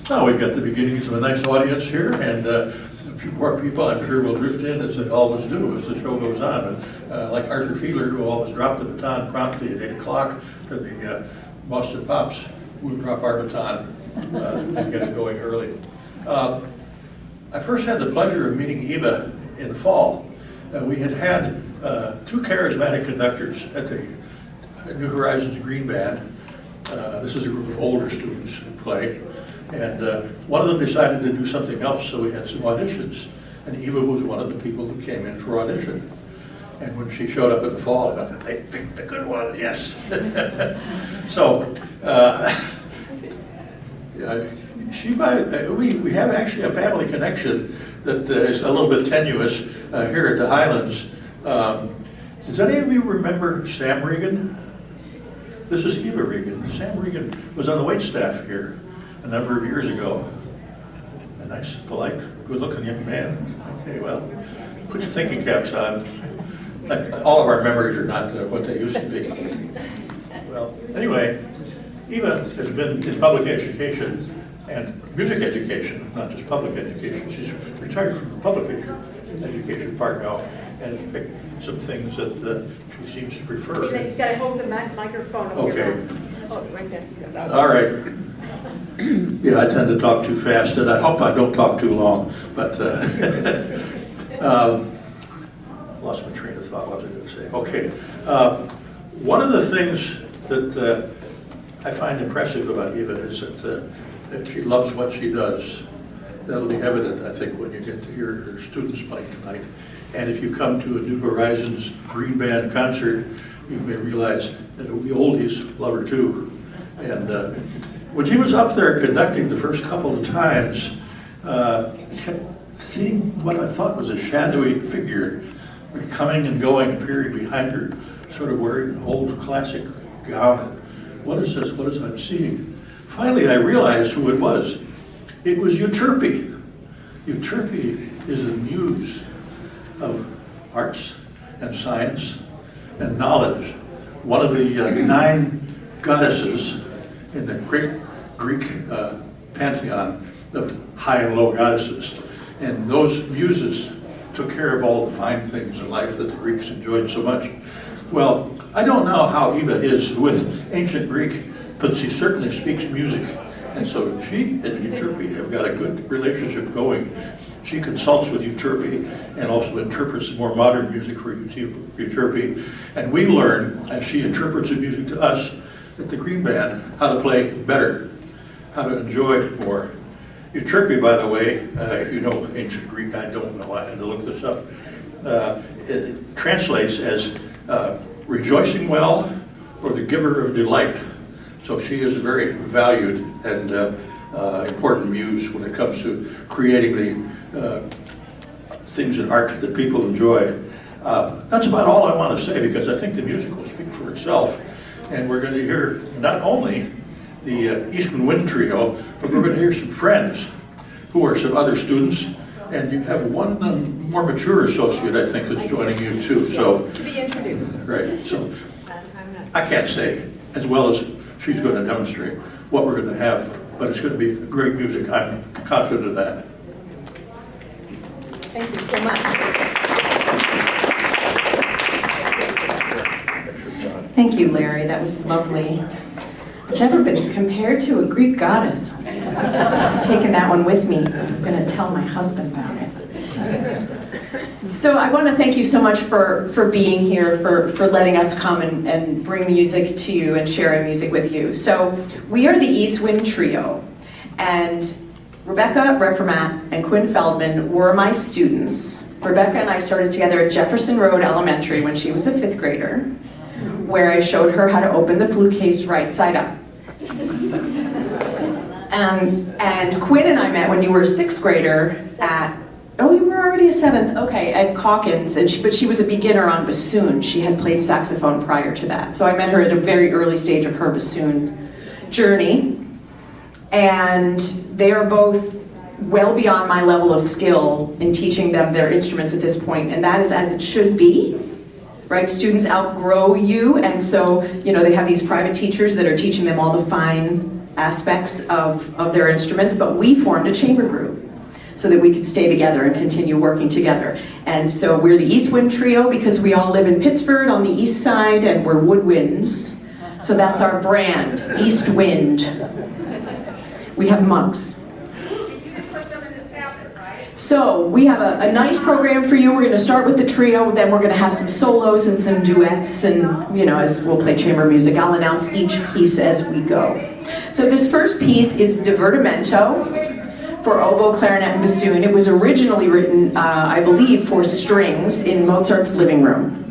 Now we've got the beginnings of a nice audience here, and a few more people I'm sure will drift in, as they always do as the show goes on. And, like Arthur Fiedler, who always dropped the baton promptly at 8 o'clock to the Boston Pops, we'll drop our baton and get it going early. I first had the pleasure of meeting Eva in the fall. We had two charismatic conductors at the New Horizons Green Band. This is a group of older students who play. And one of them decided to do something else, so we had some auditions. And Eva was one of the people who came in for audition. And when she showed up in the fall, I thought, they picked the good one, yes. So, we have actually a family connection that is a little bit tenuous here at the Highlands. Does any of you remember Sam Regan? This is Eva Regan. Sam Regan was on the wait staff here a number of years ago. A nice, polite, good-looking young man. Okay, well, put your thinking caps on. All of our memories are not what they used to be. Well, anyway, Eva has been in public education and music education, not just public education. She's retired from the public education part now and has picked some things that she seems to prefer. You gotta hold the microphone. Okay. Oh, right there. All right. Yeah, I tend to talk too fast, and I hope I don't talk too long, but lost my train of thought. What was I going to say? Okay. One of the things that I find impressive about Eva is that she loves what she does. That'll be evident, I think, when you get to hear her students play tonight. And if you come to a New Horizons Green Band concert, you may realize that we oldies love her too. And when she was up there conducting the first couple of times, I kept seeing what I thought was a shadowy figure coming and going, appearing behind her, sort of wearing an old classic gown. What is this? What is I'm seeing? Finally, I realized who it was. It was Euterpe. Euterpe is the muse of arts and science and knowledge. One of the 9 goddesses in the great Greek pantheon of high and low goddesses. And those muses took care of all the fine things in life that the Greeks enjoyed so much. Well, I don't know how Eva is with ancient Greek, but she certainly speaks music. And so she and Euterpe have got a good relationship going. She consults with Euterpe and also interprets more modern music for Euterpe. And we learn, as she interprets the music to us, at the Green Band, how to play better, how to enjoy more. Euterpe, by the way, if you know ancient Greek, I don't know, I had to look this up, it translates as rejoicing well or the giver of delight. So she is a very valued and important muse when it comes to creating the things in art that people enjoy. That's about all I want to say, because I think the music will speak for itself. And we're going to hear not only the Eastwind Trio, but we're going to hear some friends who are some other students. And you have one more mature associate, I think, who's joining you too. So To be introduced. right. So I can't say as well as she's going to demonstrate what we're going to have, but it's going to be great music. I'm confident of that. Thank you so much. Thank you, Larry. That was lovely. I've never been compared to a Greek goddess. I'm taking that one with me. I'm going to tell my husband about it. So I want to thank you so much for being here, for letting us come and bring music to you and share music with you. So we are the Eastwind Trio, and Rebecca Reformat and Quinn Feldman were my students. Rebecca and I started together at Jefferson Road Elementary when she was a 5th grader, where I showed her how to open the flute case right side up. And Quinn and I met when you were a 6th grader at, oh, you were already a 7th, okay, at Calkins, but she was a beginner on bassoon. She had played saxophone prior to that. So I met her at a very early stage of her bassoon journey. And they are both well beyond my level of skill in teaching them their instruments at this point, and that is as it should be. right? Students outgrow you, and so, you know, they have these private teachers that are teaching them all the fine aspects of their instruments, but we formed a chamber group so that we could stay together and continue working together. And so we're the Eastwind Trio because we all live in Pittsford on the east side, and we're woodwinds. So that's our brand, Eastwind. We have mugs. So we have a nice program for you. We're going to start with the trio, then we're going to have some solos and some duets, and you know, as we'll play chamber music, I'll announce each piece as we go. So this first piece is Divertimento for oboe, clarinet, and bassoon. It was originally written, I believe, for strings in Mozart's living room.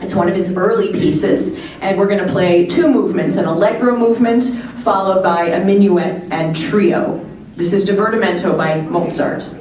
It's one of his early pieces, and we're going to play two movements, an allegro movement followed by a minuet and trio. This is Divertimento by Mozart.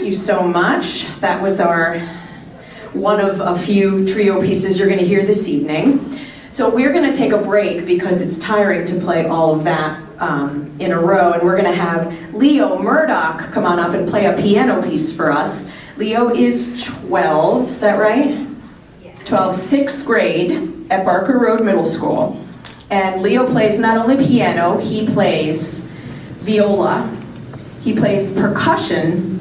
you so much. That was one of a few trio pieces you're going to hear this evening. So we're going to take a break because it's tiring to play all of that in a row, and we're going to have Leo Murdoch come on up and play a piano piece for us. Leo is 12, is that right? Yeah. 12, 6th grade at Barker Road Middle School. And Leo plays not only piano, he plays viola, he plays percussion,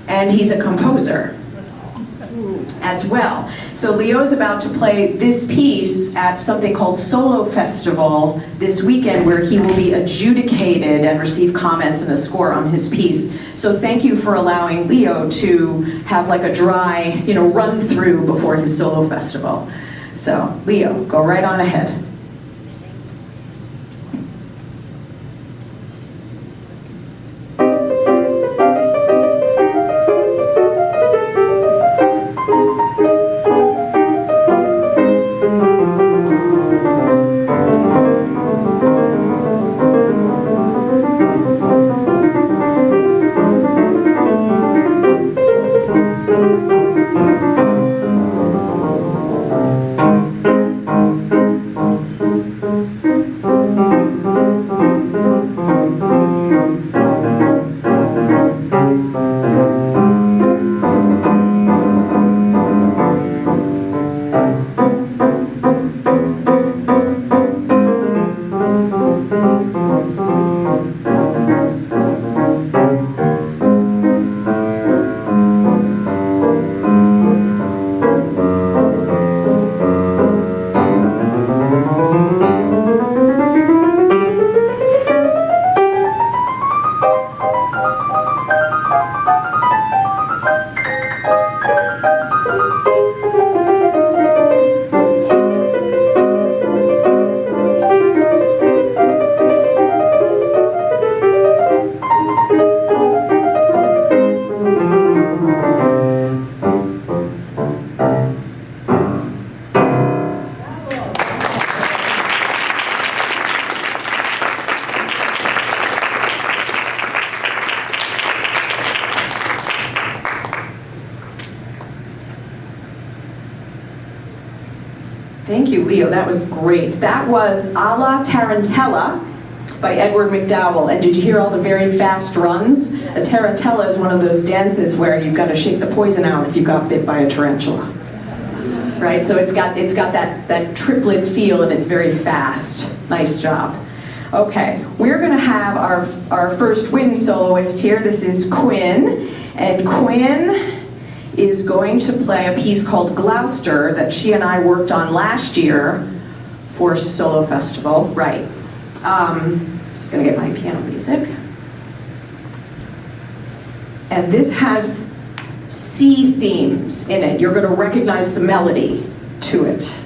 and he's a composer as well. So Leo's about to play this piece at something called Solo Festival this weekend, where he will be adjudicated and receive comments and a score on his piece. So thank you for allowing Leo to have like a dry, run through before his solo festival. So Leo, go right on ahead. Thank you, Leo. That was great. That was Alla Tarantella by Edward McDowell. And did you hear all the very fast runs? A tarantella is one of those dances where you've got to shake the poison out if you got bit by a tarantula. Right? So it's got that triplet feel, and it's very fast. Nice job. Okay, we're going to have our first wind soloist here. This is Quinn. And Quinn is going to play a piece called Gloucester that she and I worked on last year for Solo Festival. Right. Just gonna get my piano music. And this has C themes in it. You're gonna recognize the melody to it.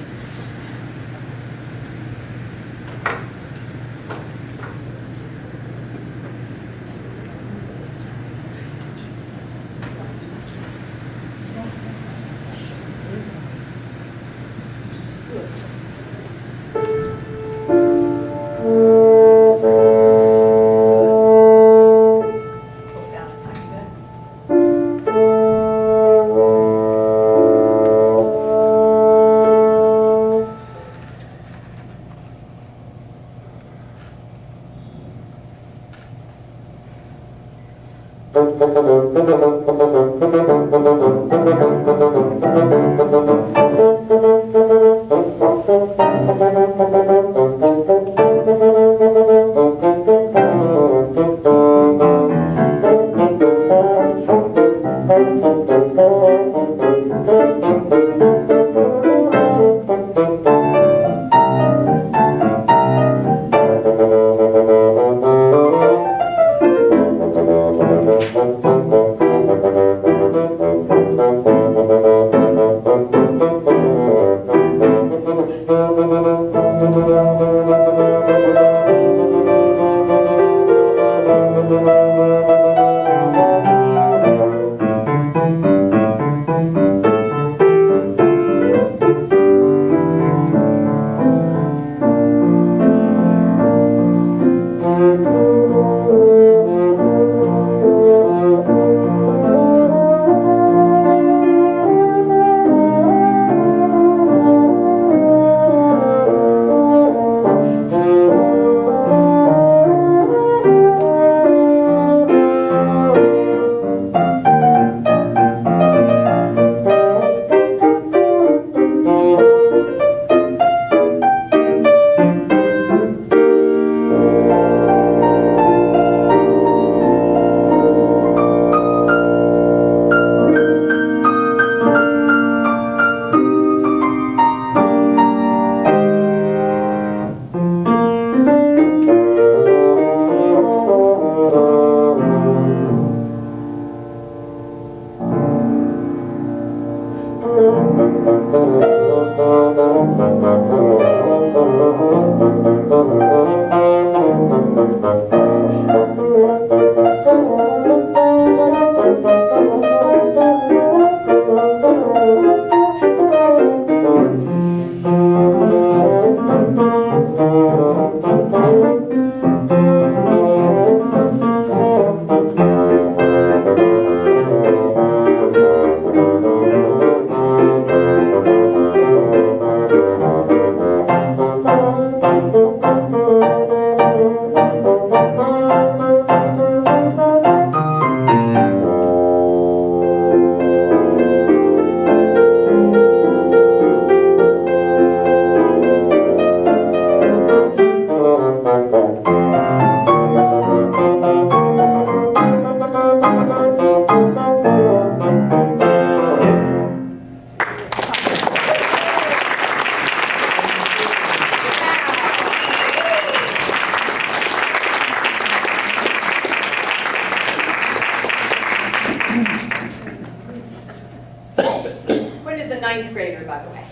ninth grader, by the way,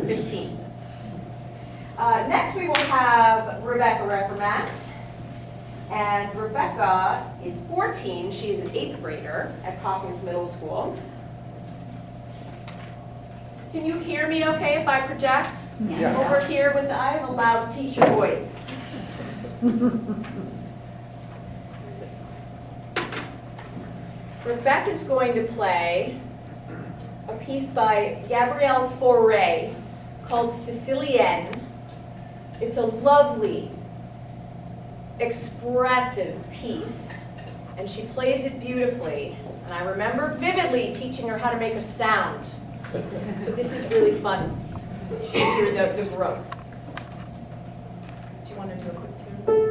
15. Next we will have Rebecca Reformat. And Rebecca is 14. She is an 8th grader at Coppins Middle School. Can you hear me okay if I project? Yeah. Over here with, I have a loud teacher voice. Rebecca's going to play a piece by Gabriel Faure called Sicilienne. It's a lovely, expressive piece, and she plays it beautifully. And I remember vividly teaching her how to make a sound. So this is really fun to hear the growth. Do you want to do a quick tune?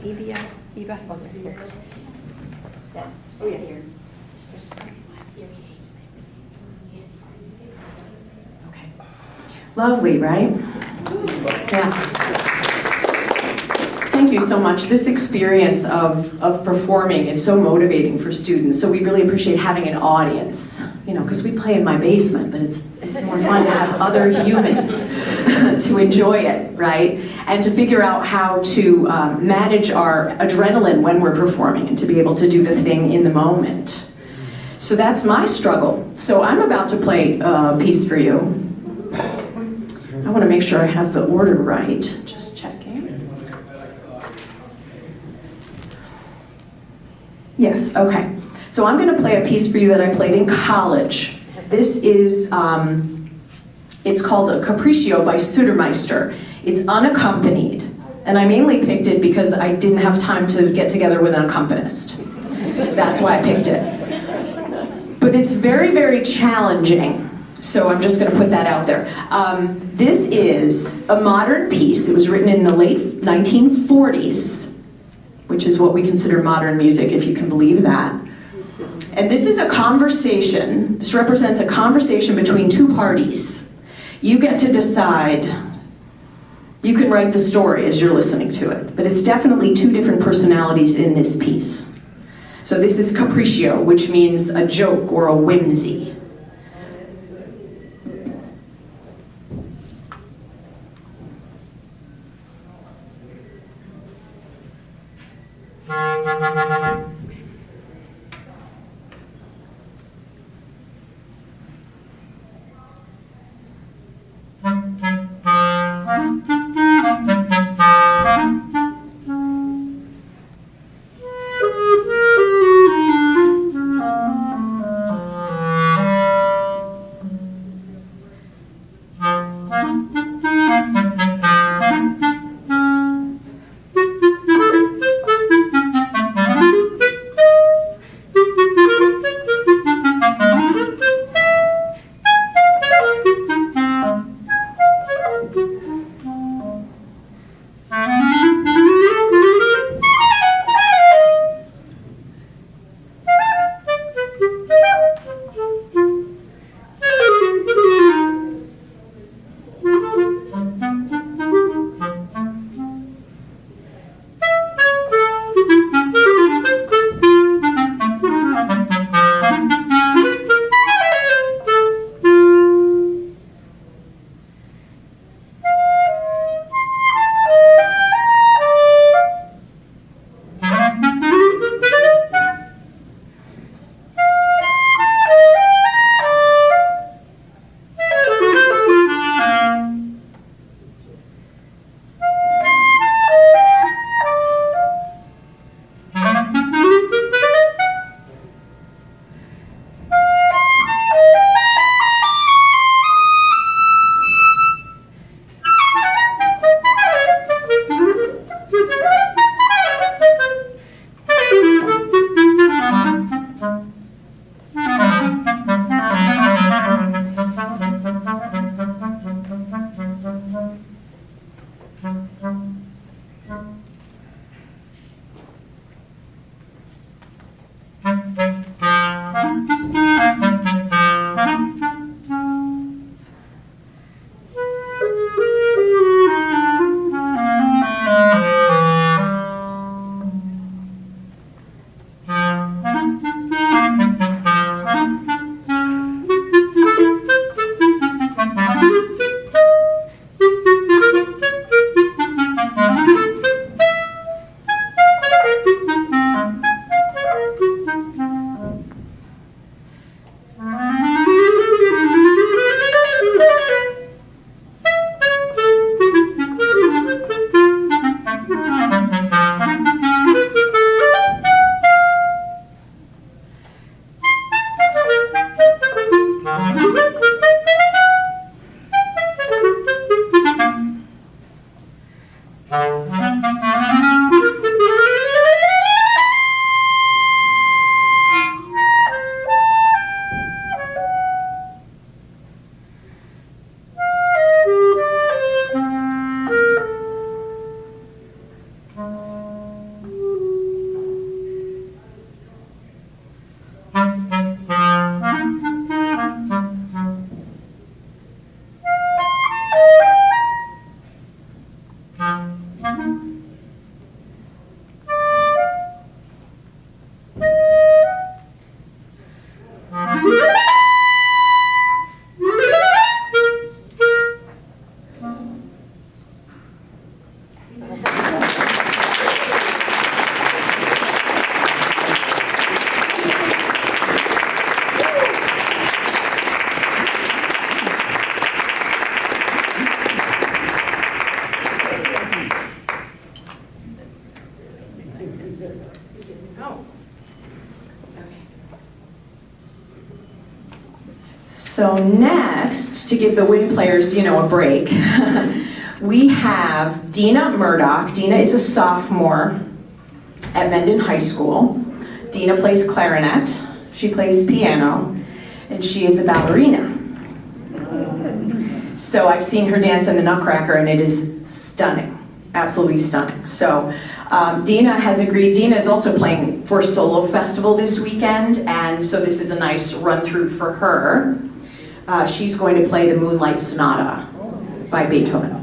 Eva, oh, here. Yeah. Oh, yeah, here. Okay. Lovely, right? Yeah. Thank you so much. This experience of performing is so motivating for students, so we really appreciate having an audience, you know, because we play in my basement, but it's more fun to have other humans to enjoy it, right? And to figure out how to manage our adrenaline when we're performing and to be able to do the thing in the moment. So that's my struggle. So I'm about to play a piece for you. I want to make sure I have the order right. Just checking. Yes, okay. So I'm going to play a piece for you that I played in college. This is, it's called a Capriccio by Sutermeister. It's unaccompanied. And I mainly picked it because I didn't have time to get together with an accompanist. That's why I picked it. But it's very, very challenging. So I'm just going to put that out there. This is a modern piece. It was written in the late 1940s, which is what we consider modern music, if you can believe that. And this is a conversation. This represents a conversation between two parties. You get to decide. You can write the story as you're listening to it, but it's definitely two different personalities in this piece. So this is Capriccio, which means a joke or a whimsy. Oh. So next, to give the wind players, a break, we have Dina Murdoch. Dina is a sophomore at Mendon High School. Dina plays clarinet, she plays piano, and she is a ballerina. So I've seen her dance in the Nutcracker, and it is stunning, absolutely stunning. So Dina has agreed. Dina is also playing for Solo Festival this weekend, and so this is a nice run-through for her. She's going to play the Moonlight Sonata by Beethoven.